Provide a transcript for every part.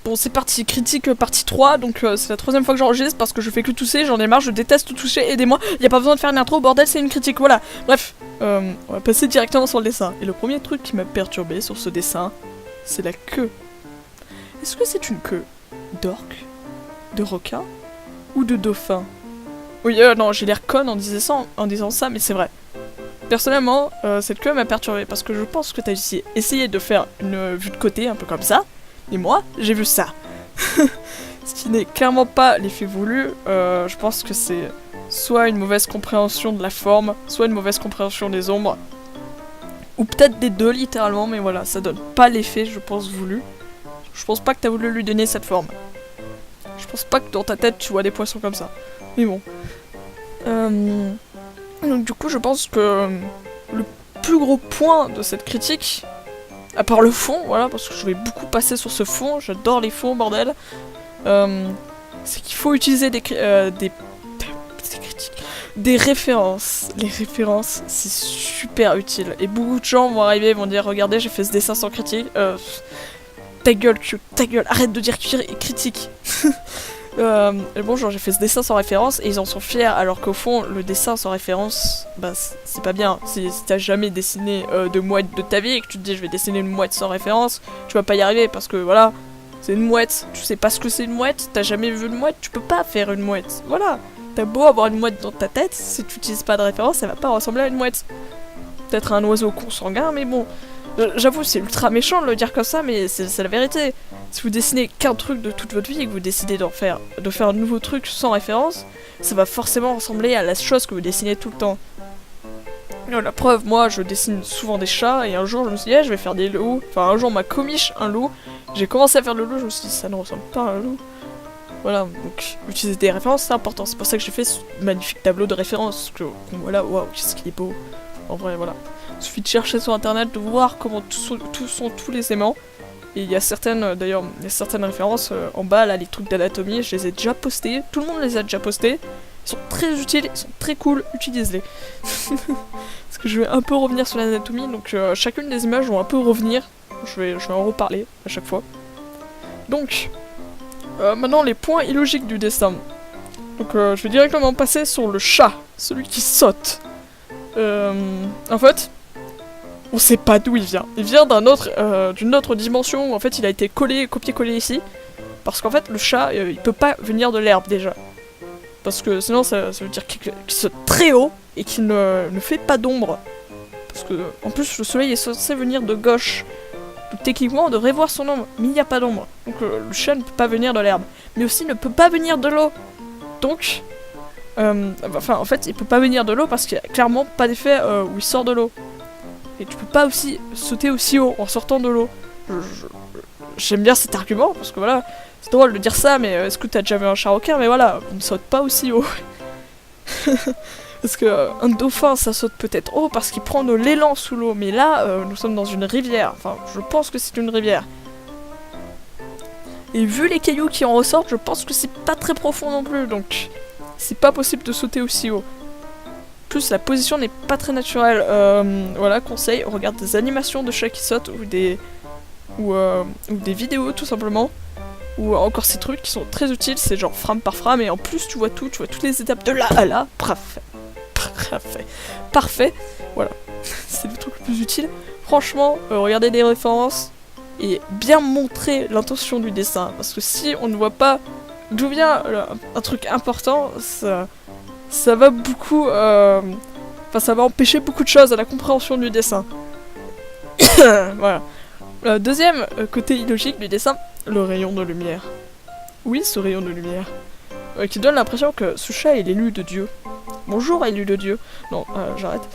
Bon, c'est parti, critique partie 3, donc c'est la troisième fois que j'enregistre parce que je fais que tousser, j'en ai marre, je déteste tousser, aidez-moi, y a pas besoin de faire une intro, bordel, c'est une critique, voilà. Bref, on va passer directement sur le dessin. Et le premier truc qui m'a perturbé sur ce dessin, c'est la queue. Est-ce que c'est une queue d'orque, de requin ou de dauphin? Oui, non, j'ai l'air conne en disant ça, mais c'est vrai. Personnellement, cette queue m'a perturbé parce que je pense que t'as essayé de faire une vue de côté, un peu comme ça. Et moi, j'ai vu ça. Ce qui n'est clairement pas l'effet voulu. Je pense que c'est soit une mauvaise compréhension de la forme, soit une mauvaise compréhension des ombres. Ou peut-être des deux, littéralement, mais voilà, ça donne pas l'effet, je pense, voulu. Je pense pas que t'as voulu lui donner cette forme. Je pense pas que dans ta tête, tu vois des poissons comme ça. Mais bon. Donc du coup, je pense que le plus gros point de cette critique... À part le fond, voilà, parce que je vais beaucoup passer sur ce fond, j'adore les fonds, bordel. C'est qu'il faut utiliser des références. Les références, c'est super utile. Et beaucoup de gens vont arriver et vont dire, regardez, j'ai fait ce dessin sans critique. Ta gueule, ta gueule, arrête de dire critique. Bon, genre j'ai fait ce dessin sans référence et ils en sont fiers, alors qu'au fond, le dessin sans référence, bah c'est pas bien. Si t'as jamais dessiné de mouette de ta vie et que tu te dis je vais dessiner une mouette sans référence, tu vas pas y arriver parce que voilà, c'est une mouette, tu sais pas ce que c'est une mouette, t'as jamais vu une mouette, tu peux pas faire une mouette. Voilà, t'as beau avoir une mouette dans ta tête, si tu utilises pas de référence, ça va pas ressembler à une mouette. Peut-être un oiseau consanguin, mais bon. J'avoue, c'est ultra méchant de le dire comme ça, mais c'est la vérité. Si vous dessinez qu'un truc de toute votre vie et que vous décidez de faire un nouveau truc sans référence, ça va forcément ressembler à la chose que vous dessinez tout le temps. La preuve, moi, je dessine souvent des chats, et un jour, je me suis dit, je vais faire des loups. Enfin, un jour, on m'a commiché un loup. J'ai commencé à faire le loup, je me suis dit, ça ne ressemble pas à un loup. Voilà, donc, utiliser des références, c'est important. C'est pour ça que j'ai fait ce magnifique tableau de références. Voilà, waouh, qu'est-ce qu'il est beau. En vrai, voilà. Il suffit de chercher sur internet, de voir comment sont tous les aimants. Et il y a certaines, d'ailleurs, il y a certaines références en bas, là, les trucs d'anatomie, je les ai déjà postés. Tout le monde les a déjà postés. Ils sont très utiles, ils sont très cool, utilisez-les. Parce que je vais un peu revenir sur l'anatomie, donc chacune des images vont un peu revenir. Je vais en reparler à chaque fois. Donc, maintenant les points illogiques du dessin. Donc je vais directement passer sur le chat, celui qui saute. En fait, on sait pas d'où il vient. Il vient d'une autre dimension où en fait il a été copié-collé ici. Parce qu'en fait le chat, il peut pas venir de l'herbe déjà. Parce que sinon ça veut dire qu'il saute très haut et qu'il ne fait pas d'ombre. Parce que en plus le soleil est censé venir de gauche. Donc techniquement on devrait voir son ombre, mais il n'y a pas d'ombre. Donc le chat ne peut pas venir de l'herbe. Mais aussi ne peut pas venir de l'eau. Donc... en fait, il peut pas venir de l'eau parce qu'il y a clairement pas d'effet où il sort de l'eau. Et tu peux pas aussi sauter aussi haut en sortant de l'eau. J'aime bien cet argument parce que voilà, c'est drôle de dire ça, mais est-ce que t'as déjà vu un chat requin? Mais voilà, on ne saute pas aussi haut. Parce que un dauphin, ça saute peut-être haut parce qu'il prend de l'élan sous l'eau, mais là, nous sommes dans une rivière. Enfin, je pense que c'est une rivière. Et vu les cailloux qui en ressortent, je pense que c'est pas très profond non plus, donc... C'est pas possible de sauter aussi haut. En plus, la position n'est pas très naturelle. Voilà, conseil, on regarde des animations de chats qui sautent ou des vidéos tout simplement. Ou encore ces trucs qui sont très utiles, c'est genre frame par frame et en plus tu vois toutes les étapes de là à là. Parfait. Voilà, c'est le truc le plus utile. Franchement, regardez des références et bien montrer l'intention du dessin. Parce que si on ne voit pas d'où vient un truc important, ça va beaucoup... ça va empêcher beaucoup de choses à la compréhension du dessin. Voilà. Deuxième côté illogique du dessin, le rayon de lumière. Oui, ce rayon de lumière. Qui donne l'impression que ce chat est l'élu de Dieu. Bonjour, élu de Dieu. Non, j'arrête.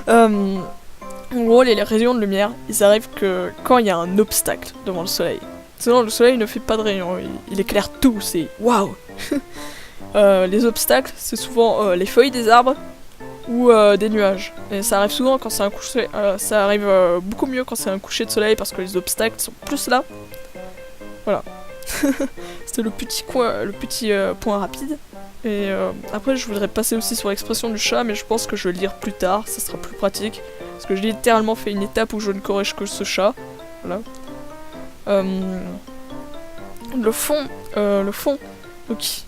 En gros, les rayons de lumière, ils arrivent que quand il y a un obstacle devant le soleil. Sinon, le soleil ne fait pas de rayons, il éclaire tout, c'est waouh. Les obstacles, c'est souvent les feuilles des arbres ou des nuages. Et ça arrive souvent quand c'est un coucher, ça arrive beaucoup mieux quand c'est un coucher de soleil parce que les obstacles sont plus là. Voilà. C'était le petit point rapide. Et après, je voudrais passer aussi sur l'expression du chat, mais je pense que je vais le lire plus tard, ça sera plus pratique. Parce que j'ai littéralement fait une étape où je ne corrige que ce chat. Voilà. le fond, donc,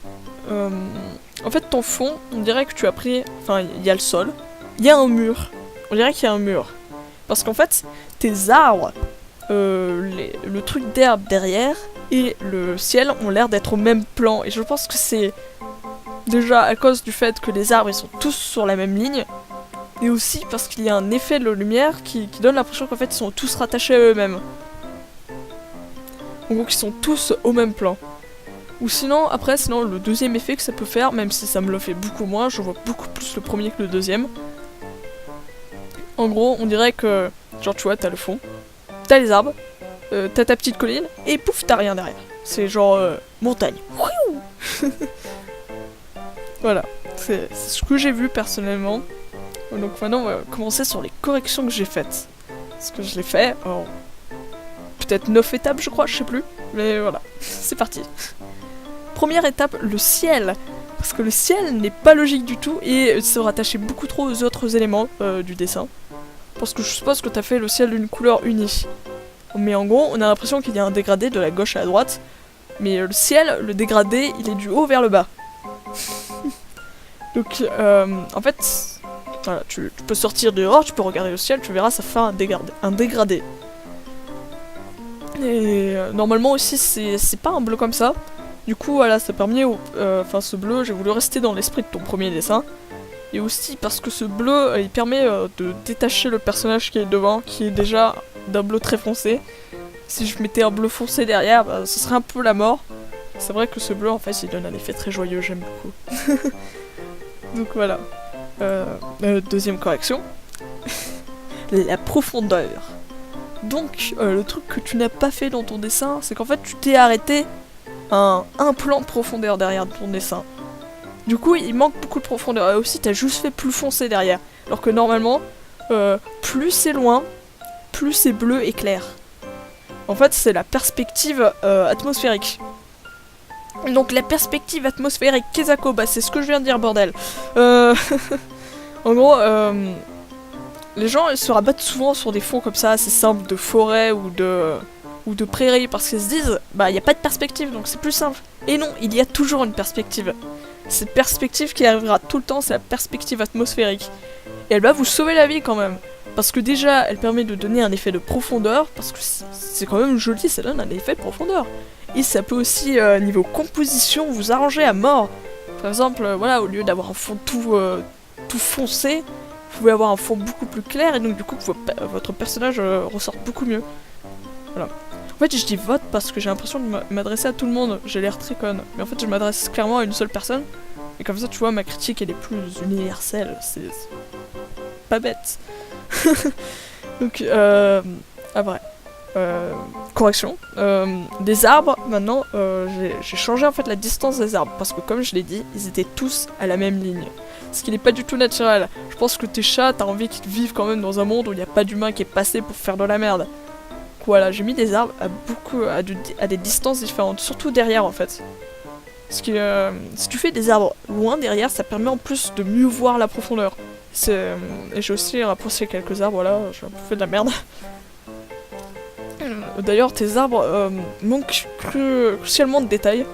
en fait ton fond, on dirait que tu as pris, enfin il y a le sol, il y a un mur, on dirait qu'il y a un mur, parce qu'en fait tes arbres, le truc d'herbe derrière et le ciel ont l'air d'être au même plan, et je pense que c'est déjà à cause du fait que les arbres ils sont tous sur la même ligne, et aussi parce qu'il y a un effet de lumière qui donne l'impression qu'en fait ils sont tous rattachés à eux-mêmes. Donc ils sont tous au même plan. Ou sinon, après, le deuxième effet que ça peut faire, même si ça me le fait beaucoup moins, je vois beaucoup plus le premier que le deuxième. En gros, on dirait que, genre tu vois, t'as le fond, t'as les arbres, t'as ta petite colline, et pouf, t'as rien derrière. C'est genre montagne. Voilà, c'est ce que j'ai vu personnellement. Donc maintenant, on va commencer sur les corrections que j'ai faites. Parce que je l'ai fait en peut-être 9 étapes, je crois, je sais plus. Mais voilà, c'est parti. Première étape, le ciel. Parce que le ciel n'est pas logique du tout et se rattachait beaucoup trop aux autres éléments du dessin. Parce que je suppose que t'as fait le ciel d'une couleur unie. Mais en gros, on a l'impression qu'il y a un dégradé de la gauche à la droite. Mais le ciel, le dégradé, il est du haut vers le bas. Donc, en fait, voilà, tu peux sortir dehors, tu peux regarder le ciel, tu verras, ça fait un dégradé. Et normalement aussi, c'est pas un bleu comme ça. Du coup, voilà, ça permet enfin, ce bleu, j'ai voulu rester dans l'esprit de ton premier dessin. Et aussi parce que ce bleu, il permet de détacher le personnage qui est devant, qui est déjà d'un bleu très foncé. Si je mettais un bleu foncé derrière, bah, ce serait un peu la mort. C'est vrai que ce bleu, en fait, il donne un effet très joyeux, j'aime beaucoup. Donc voilà. Deuxième correction. La profondeur. Donc, le truc que tu n'as pas fait dans ton dessin, c'est qu'en fait, tu t'es arrêté à un plan de profondeur derrière ton dessin. Du coup, il manque beaucoup de profondeur. Et aussi, t'as juste fait plus foncé derrière. Alors que normalement, plus c'est loin, plus c'est bleu et clair. En fait, c'est la perspective atmosphérique. Donc, la perspective atmosphérique, Kezako, bah c'est ce que je viens de dire, bordel. En gros, les gens ils se rabattent souvent sur des fonds comme ça, assez simples, de forêt ou de prairies, parce qu'ils se disent, bah il n'y a pas de perspective, donc c'est plus simple. Et non, il y a toujours une perspective. Cette perspective qui arrivera tout le temps, c'est la perspective atmosphérique. Et elle va vous sauver la vie quand même. Parce que déjà, elle permet de donner un effet de profondeur, parce que c'est quand même joli, ça donne un effet de profondeur. Et ça peut aussi, niveau composition, vous arranger à mort. Par exemple, voilà, au lieu d'avoir un fond tout foncé, vous pouvez avoir un fond beaucoup plus clair, et donc du coup, votre personnage ressorte beaucoup mieux. Voilà. En fait, je dis vote parce que j'ai l'impression de m'adresser à tout le monde. J'ai l'air très conne. Mais en fait, je m'adresse clairement à une seule personne. Et comme ça, tu vois, ma critique, elle est plus universelle. C'est pas bête. Donc, après. Correction. Des arbres, maintenant, j'ai changé en fait la distance des arbres. Parce que comme je l'ai dit, ils étaient tous à la même ligne. Ce qui n'est pas du tout naturel. Je pense que tes chats, t'as envie qu'ils vivent quand même dans un monde où il n'y a pas d'humain qui est passé pour faire de la merde. Voilà, j'ai mis des arbres à des distances différentes, surtout derrière en fait. Parce que si tu fais des arbres loin derrière, ça permet en plus de mieux voir la profondeur. Et j'ai aussi rapproché quelques arbres, voilà, j'ai un peu fait de la merde. D'ailleurs, tes arbres manquent crucialement de détails.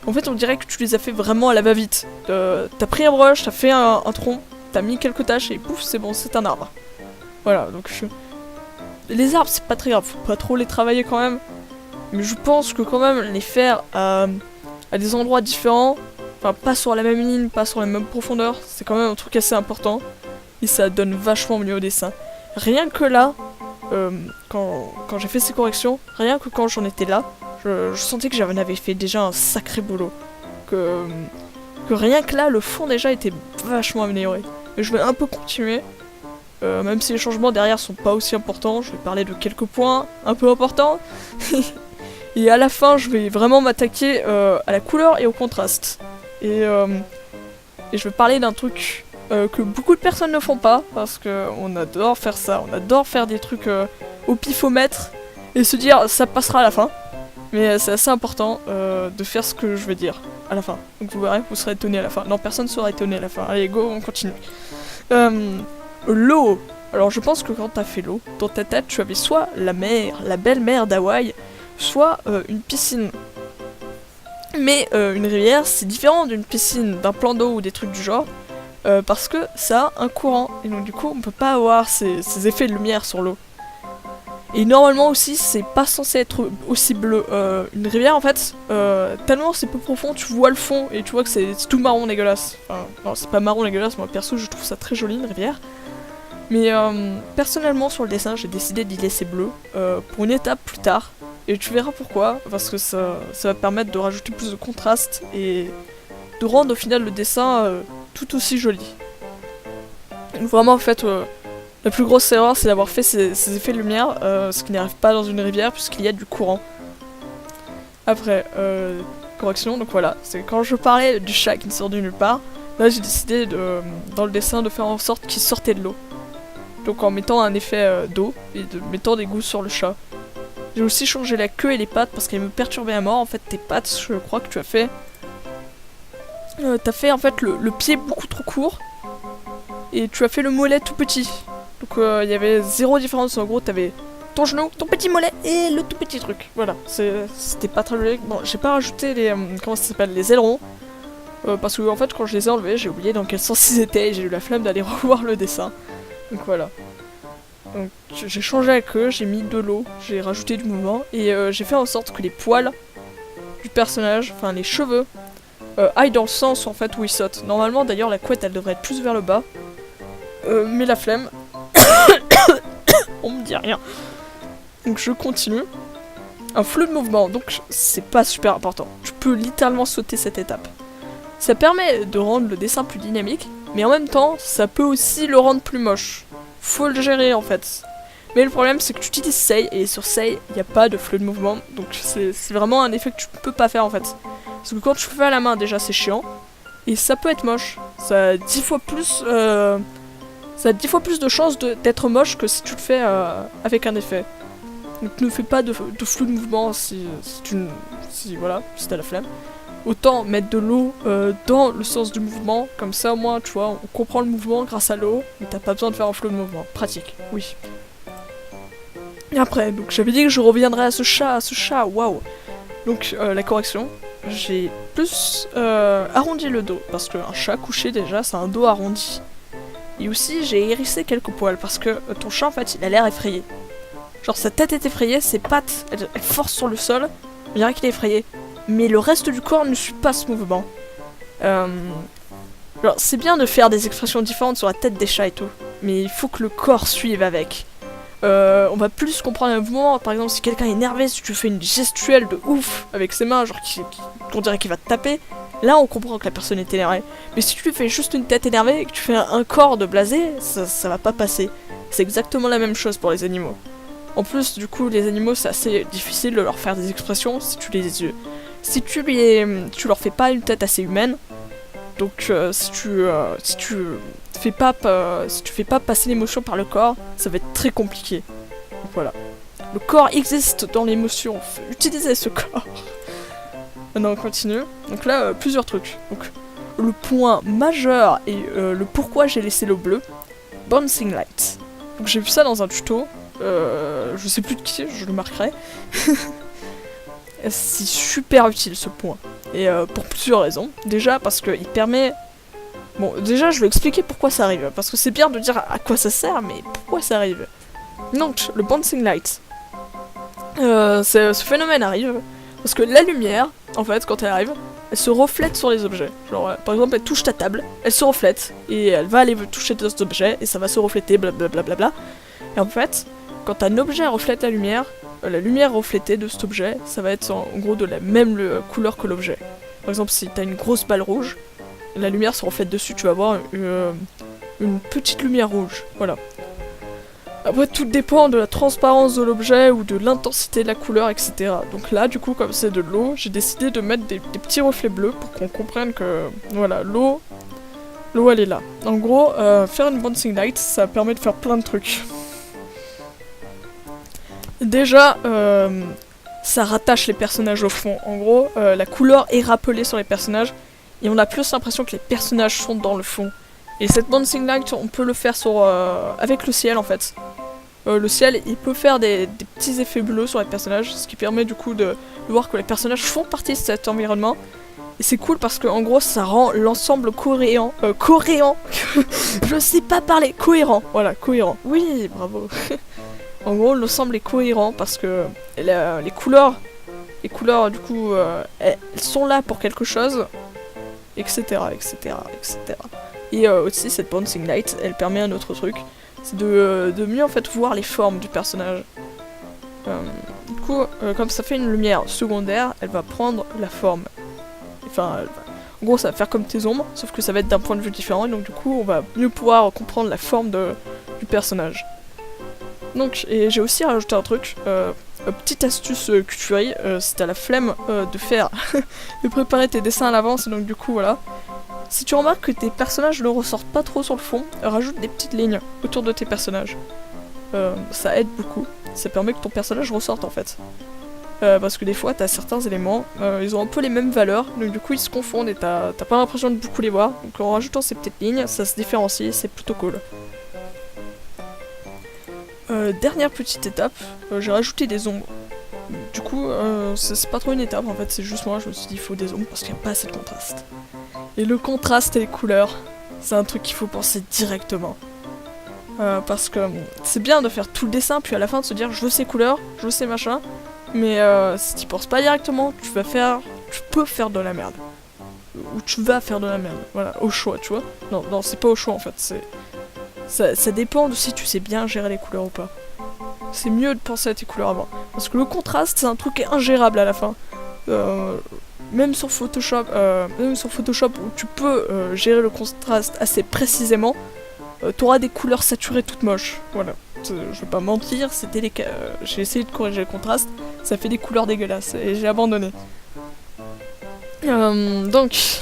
En fait, on dirait que tu les as fait vraiment à la va-vite. T'as pris un brush, t'as fait un tronc, t'as mis quelques taches et pouf, c'est bon, c'est un arbre. Voilà, donc les arbres, c'est pas très grave, faut pas trop les travailler quand même. Mais je pense que quand même, les faire à des endroits différents, enfin pas sur la même ligne, pas sur la même profondeur, c'est quand même un truc assez important. Et ça donne vachement mieux au dessin. Rien que là, quand j'ai fait ces corrections, rien que quand j'en étais là, je sentais que j'en avais fait déjà un sacré boulot. Que rien que là, le fond déjà était vachement amélioré. Mais je vais un peu continuer. Même si les changements derrière sont pas aussi importants, je vais parler de quelques points un peu importants. Et à la fin, je vais vraiment m'attaquer à la couleur et au contraste. Et je vais parler d'un truc que beaucoup de personnes ne font pas, parce qu'on adore faire ça, on adore faire des trucs au pifomètre et se dire ça passera à la fin. Mais c'est assez important de faire ce que je vais dire à la fin. Donc vous verrez, vous serez étonné à la fin. Non, personne ne sera étonné à la fin. Allez, go, on continue. L'eau. Alors je pense que quand t'as fait l'eau, dans ta tête tu avais soit la mer, la belle mer d'Hawaï, soit une piscine. Mais une rivière, c'est différent d'une piscine, d'un plan d'eau ou des trucs du genre, parce que ça a un courant, et donc du coup on peut pas avoir ces effets de lumière sur l'eau. Et normalement aussi, c'est pas censé être aussi bleu. Une rivière, en fait, tellement c'est peu profond, tu vois le fond et tu vois que c'est tout marron dégueulasse. Enfin, non, c'est pas marron dégueulasse, moi perso, je trouve ça très joli, une rivière. Mais personnellement, sur le dessin, j'ai décidé d'y laisser bleu pour une étape plus tard. Et tu verras pourquoi, parce que ça va permettre de rajouter plus de contraste et de rendre au final le dessin tout aussi joli. Donc vraiment, en fait, la plus grosse erreur, c'est d'avoir fait ces effets de lumière, ce qui n'arrive pas dans une rivière puisqu'il y a du courant. Après, correction, donc voilà, c'est quand je parlais du chat qui ne sort de nulle part, là j'ai décidé dans le dessin de faire en sorte qu'il sortait de l'eau. Donc en mettant un effet d'eau et de mettant des goûts sur le chat. J'ai aussi changé la queue et les pattes parce qu'elles me perturbaient à mort. En fait, tes pattes, je crois que tu as fait... t'as fait en fait le pied beaucoup trop court et tu as fait le mollet tout petit. Donc il y avait zéro différence, en gros t'avais ton genou, ton petit mollet et le tout petit truc. Voilà, c'était pas très joli. Bon, j'ai pas rajouté les, comment ça s'appelle, les ailerons. Parce que en fait quand je les ai enlevés, j'ai oublié dans quel sens ils étaient et j'ai eu la flemme d'aller revoir le dessin. Donc voilà. Donc j'ai changé la queue, j'ai mis de l'eau, j'ai rajouté du mouvement et j'ai fait en sorte que les poils du personnage, enfin les cheveux, aillent dans le sens en fait où ils sautent. Normalement d'ailleurs la couette elle devrait être plus vers le bas. Mais la flemme. On me dit rien. Donc je continue. Un flou de mouvement, donc c'est pas super important. Tu peux littéralement sauter cette étape. Ça permet de rendre le dessin plus dynamique, mais en même temps, ça peut aussi le rendre plus moche. Faut le gérer en fait. Mais le problème c'est que tu utilises Sei, et sur Sei, il n'y a pas de flou de mouvement, donc c'est vraiment un effet que tu peux pas faire en fait. Parce que quand tu le fais à la main, déjà c'est chiant, et ça peut être moche. Ça a 10 fois plus... Ça a 10 fois plus de chances d'être moche que si tu le fais avec un effet. Donc ne fais pas de flou de mouvement si voilà, si t'as la flemme. Autant mettre de l'eau dans le sens du mouvement, comme ça au moins tu vois, on comprend le mouvement grâce à l'eau, mais t'as pas besoin de faire un flou de mouvement. Pratique, oui. Et après, donc j'avais dit que je reviendrais à ce chat, waouh. Donc la correction, j'ai plus arrondi le dos, parce qu'un chat couché déjà, c'est un dos arrondi. Et aussi, j'ai hérissé quelques poils parce que ton chat, en fait, il a l'air effrayé. Genre, sa tête est effrayée, ses pattes, elles forcent sur le sol, on dirait qu'il est effrayé. Mais le reste du corps ne suit pas ce mouvement. Genre, c'est bien de faire des expressions différentes sur la tête des chats et tout, mais il faut que le corps suive avec. On va plus comprendre un mouvement, par exemple, si quelqu'un est énervé, si tu fais une gestuelle de ouf avec ses mains, genre qu'on dirait qu'il va te taper, là on comprend que la personne est énervée. Mais si tu fais juste une tête énervée et que tu fais un corps de blasé, ça va pas passer. C'est exactement la même chose pour les animaux. En plus, du coup, les animaux, c'est assez difficile de leur faire des expressions si tu leur fais pas une tête assez humaine. Donc si tu fais pas passer l'émotion par le corps, ça va être très compliqué. Donc voilà. Le corps existe dans l'émotion, faut utiliser ce corps. Maintenant on continue. Donc là, plusieurs trucs. Donc le point majeur et le pourquoi j'ai laissé l'eau bleue, Bouncing Light. Donc j'ai vu ça dans un tuto, je sais plus de qui, je le marquerai. C'est super utile ce point. Et pour plusieurs raisons. Déjà parce qu'il permet... Bon, déjà je vais expliquer pourquoi ça arrive. Parce que c'est bien de dire à quoi ça sert, mais pourquoi ça arrive. Donc, le Bouncing Light. Ce phénomène arrive parce que la lumière, en fait, quand elle arrive, elle se reflète sur les objets. Genre, par exemple, elle touche ta table, elle se reflète, et elle va aller toucher d'autres objets, et ça va se refléter, blablabla. Et en fait, quand un objet reflète la lumière reflétée de cet objet, ça va être en gros de la même couleur que l'objet. Par exemple, si t'as une grosse balle rouge, la lumière se reflète dessus, tu vas avoir une petite lumière rouge. Voilà. Après, tout dépend de la transparence de l'objet ou de l'intensité de la couleur, etc. Donc là, du coup, comme c'est de l'eau, j'ai décidé de mettre des petits reflets bleus pour qu'on comprenne que, voilà, l'eau, elle est là. En gros, faire une bouncing light, ça permet de faire plein de trucs. Déjà, ça rattache les personnages au fond. En gros, la couleur est rappelée sur les personnages, et on a plus l'impression que les personnages sont dans le fond. Et cette bouncing light, on peut le faire avec le ciel, en fait. le ciel, il peut faire des petits effets bleus sur les personnages, ce qui permet du coup de voir que les personnages font partie de cet environnement. Et c'est cool parce que en gros ça rend l'ensemble cohérent. Je sais pas parler, cohérent, voilà, cohérent. Oui, bravo. En gros l'ensemble est cohérent parce que les couleurs du coup elles sont là pour quelque chose, etc. Et aussi cette bouncing light, elle permet un autre truc, c'est de mieux en fait voir les formes du personnage. Du coup, comme ça fait une lumière secondaire, elle va prendre la forme. Enfin, en gros, ça va faire comme tes ombres, sauf que ça va être d'un point de vue différent, et donc du coup, on va mieux pouvoir comprendre la forme du personnage. Donc, et j'ai aussi rajouté un truc, une petite astuce Kuturi, si t'as la flemme de préparer tes dessins à l'avance, et donc du coup, voilà. Si tu remarques que tes personnages ne ressortent pas trop sur le fond, rajoute des petites lignes autour de tes personnages. Ça aide beaucoup, ça permet que ton personnage ressorte en fait. Parce que des fois, t'as certains éléments, ils ont un peu les mêmes valeurs, donc du coup ils se confondent et t'as pas l'impression de beaucoup les voir. Donc en rajoutant ces petites lignes, ça se différencie, c'est plutôt cool. Dernière petite étape, j'ai rajouté des ombres. Du coup, c'est pas trop une étape en fait, c'est juste moi, je me suis dit il faut des ombres parce qu'il n'y a pas assez de contraste. Et le contraste et les couleurs, c'est un truc qu'il faut penser directement. Parce que c'est bien de faire tout le dessin, puis à la fin de se dire je veux ces couleurs, je veux ces machins. Mais si tu penses pas directement, tu peux faire de la merde. Ou tu vas faire de la merde, voilà, au choix, tu vois. Non, c'est pas au choix en fait, ça dépend de si tu sais bien gérer les couleurs ou pas. C'est mieux de penser à tes couleurs avant. Parce que le contraste, c'est un truc ingérable à la fin. Même sur Photoshop où tu peux gérer le contraste assez précisément, t'auras des couleurs saturées toutes moches, voilà. Je vais pas mentir, c'est délicat. J'ai essayé de corriger le contraste, ça fait des couleurs dégueulasses et j'ai abandonné. Donc,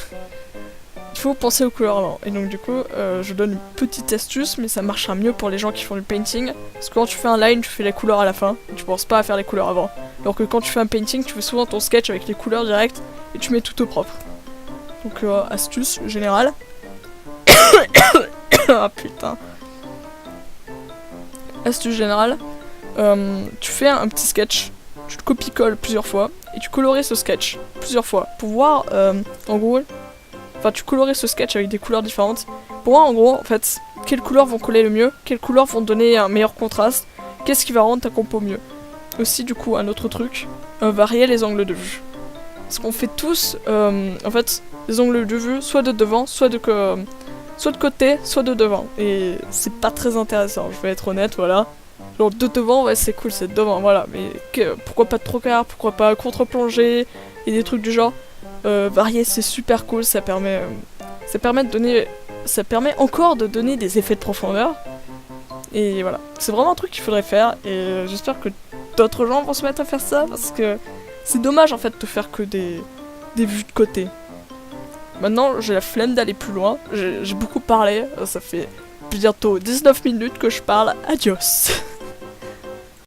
il faut penser aux couleurs avant. Et donc du coup, je donne une petite astuce, mais ça marchera mieux pour les gens qui font du painting. Parce que quand tu fais un line, tu fais les couleurs à la fin, et tu penses pas à faire les couleurs avant. Alors que quand tu fais un painting, tu fais souvent ton sketch avec les couleurs directes, et tu mets tout au propre. Donc astuce générale. Ah putain. Astuce générale, tu fais un petit sketch, tu le copie-colles plusieurs fois, et tu colories ce sketch plusieurs fois, pour voir, en gros, enfin tu colories ce sketch avec des couleurs différentes, pour voir en gros, en fait, quelles couleurs vont coller le mieux, quelles couleurs vont donner un meilleur contraste, qu'est-ce qui va rendre ta compo mieux. Aussi du coup, un autre truc, varier les angles de vue. Parce qu'on fait tous, en fait, les angles de vue, soit de devant, soit de côté, soit de devant. Et c'est pas très intéressant, je vais être honnête, voilà. Genre de devant, ouais c'est cool, c'est de devant, voilà. Mais pourquoi pas de trocard, pourquoi pas contre-plongée, et des trucs du genre. Varier c'est super cool, ça permet encore de donner des effets de profondeur. Et voilà, c'est vraiment un truc qu'il faudrait faire, et j'espère que d'autres gens vont se mettre à faire ça, parce que c'est dommage en fait de faire que des vues de côté. Maintenant, j'ai la flemme d'aller plus loin, j'ai beaucoup parlé, ça fait bientôt 19 minutes que je parle, adios.